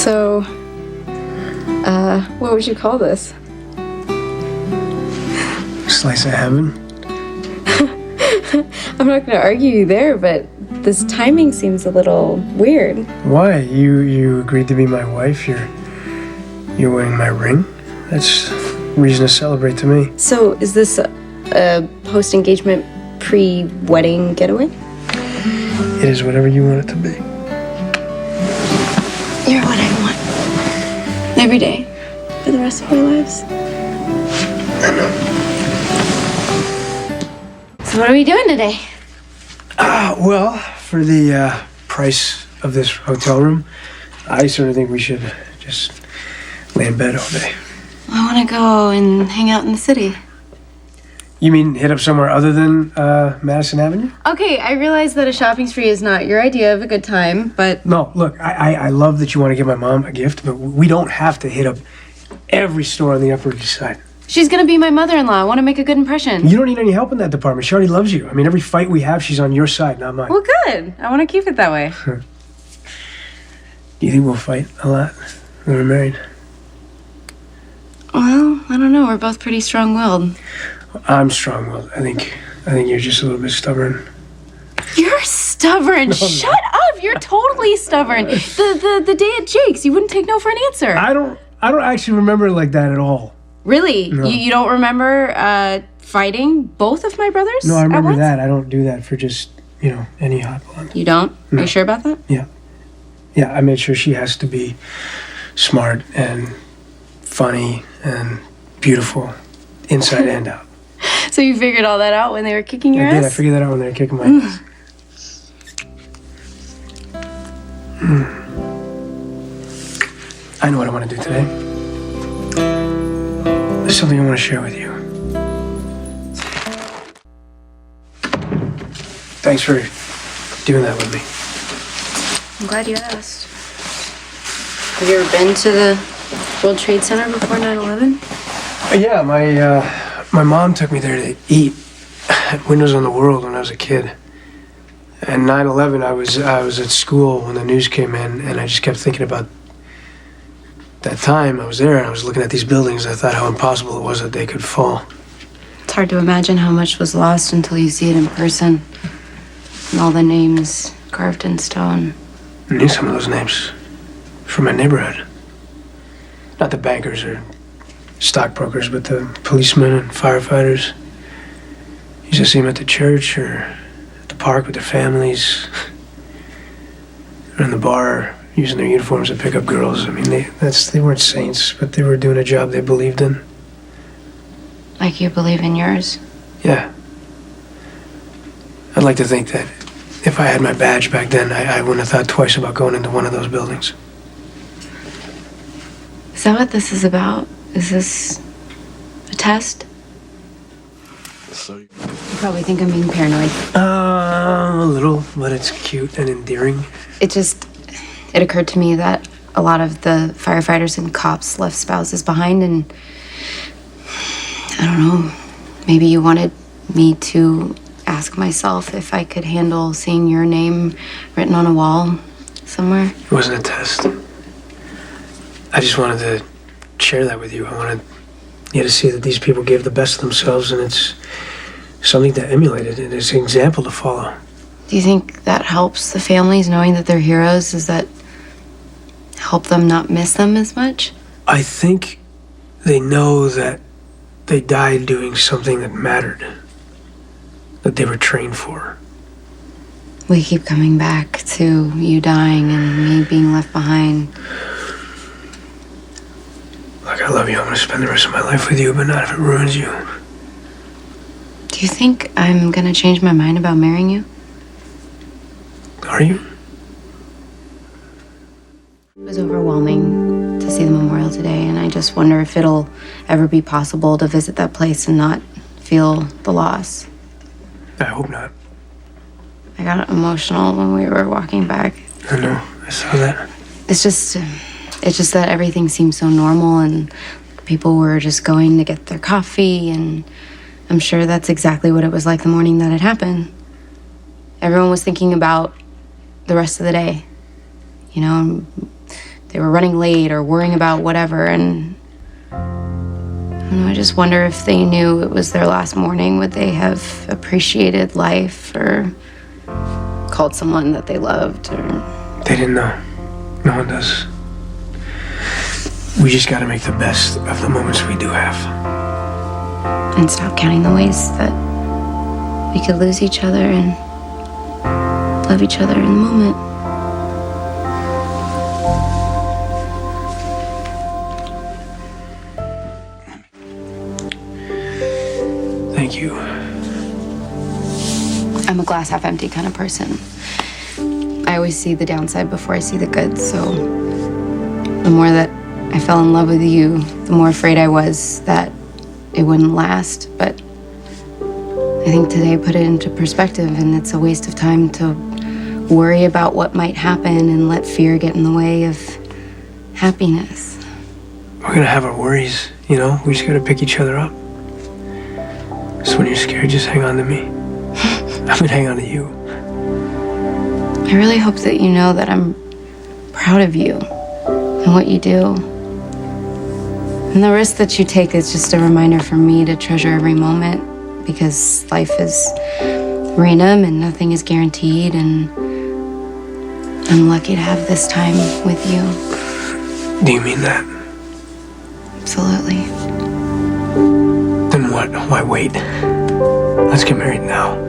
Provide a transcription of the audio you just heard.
So, what would you call this? Slice of heaven. I'm not gonna argue you there, but this timing seems a little weird. Why? You agreed to be my wife. You're wearing my ring. That's reason to celebrate to me. So, is this a post-engagement, pre-wedding getaway? It is whatever you want it to be. You're what I want. Every day. For the rest of our lives. I know. So what are we doing today? Well, for the price of this hotel room, I sort of think we should just lay in bed all day. I want to go and hang out in the city. You mean hit up somewhere other than Madison Avenue? Okay, I realize that a shopping spree is not your idea of a good time, but... No, look, I love that you want to give my mom a gift, but we don't have to hit up every store on the Upper East Side. She's gonna be my mother-in-law. I want to make a good impression. You don't need any help in that department. She already loves you. I mean, every fight we have, she's on your side, not mine. Well, good. I want to keep it that way. Do you think we'll fight a lot when we're married? Well, I don't know. We're both pretty strong-willed. I'm strong-willed. I think you're just a little bit stubborn. You're stubborn. No, Shut up. You're totally stubborn. The day at Jake's, you wouldn't take no for an answer. I don't actually remember it like that at all. Really? No. You don't remember fighting both of my brothers? No, I remember at once? that. I don't do that for just, any hot blonde. You don't? No. Are you sure about that? Yeah. Yeah, I made sure she has to be smart and funny and beautiful, inside and out. So you figured all that out when they were kicking your I did. I ass? figured that out when they were kicking my ass. I know what I want to do today. There's something I want to share with you. Thanks for doing that with me. I'm glad you asked. Have you ever been to the World Trade Center before 9/11? Yeah, my mom took me there to eat at Windows on the World when I was a kid. And 9/11, I was at school when the news came in, and I just kept thinking about that time. I was there, and I was looking at these buildings. I thought how impossible it was that they could fall. It's hard to imagine how much was lost until you see it in person. And all the names carved in stone. I knew some of those names from my neighborhood. Not the bankers or stockbrokers, but the policemen and firefighters. You used to see them at the church or at the park with their families. Or in the bar, using their uniforms to pick up girls. I mean, they weren't saints, but they were doing a job they believed in. Like you believe in yours? Yeah. I'd like to think that if I had my badge back then, I wouldn't have thought twice about going into one of those buildings. Is that what this is about? Is this a test? You probably think I'm being paranoid. A little, but it's cute and endearing. It occurred to me that a lot of the firefighters and cops left spouses behind, and I don't know, maybe you wanted me to ask myself if I could handle seeing your name written on a wall somewhere. It wasn't a test. I just wanted to share that with you. I wanted you to see that these people gave the best of themselves, and it's something to emulate. It's an example to follow. Do you think that helps the families knowing that they're heroes? Does that help them not miss them as much? I think they know that they died doing something that mattered, that they were trained for. We keep coming back to you dying and me being left behind. Look, I love you. I'm going to spend the rest of my life with you, but not if it ruins you. Do you think I'm gonna change my mind about marrying you? Are you? It was overwhelming to see the memorial today, and I just wonder if it'll ever be possible to visit that place and not feel the loss. I hope not. I got emotional when we were walking back. I know. I saw that. It's just that everything seemed so normal, and people were just going to get their coffee, and I'm sure that's exactly what it was like the morning that it happened. Everyone was thinking about the rest of the day. You know, they were running late or worrying about whatever, and I don't know, I just wonder if they knew it was their last morning, would they have appreciated life or called someone that they loved or... They didn't know. No one does. We just gotta make the best of the moments we do have. And stop counting the ways that we could lose each other and love each other in the moment. Thank you. I'm a glass half empty kind of person. I always see the downside before I see the good, so the more that I fell in love with you, the more afraid I was that it wouldn't last. But I think today I put it into perspective, and it's a waste of time to worry about what might happen and let fear get in the way of happiness. We're gonna have our worries, you know? We just gotta pick each other up. So when you're scared, just hang on to me. I'm gonna hang on to you. I really hope that you know that I'm proud of you and what you do. And the risk that you take is just a reminder for me to treasure every moment, because life is random and nothing is guaranteed, and I'm lucky to have this time with you. Do you mean that? Absolutely. Then what? Why wait? Let's get married now.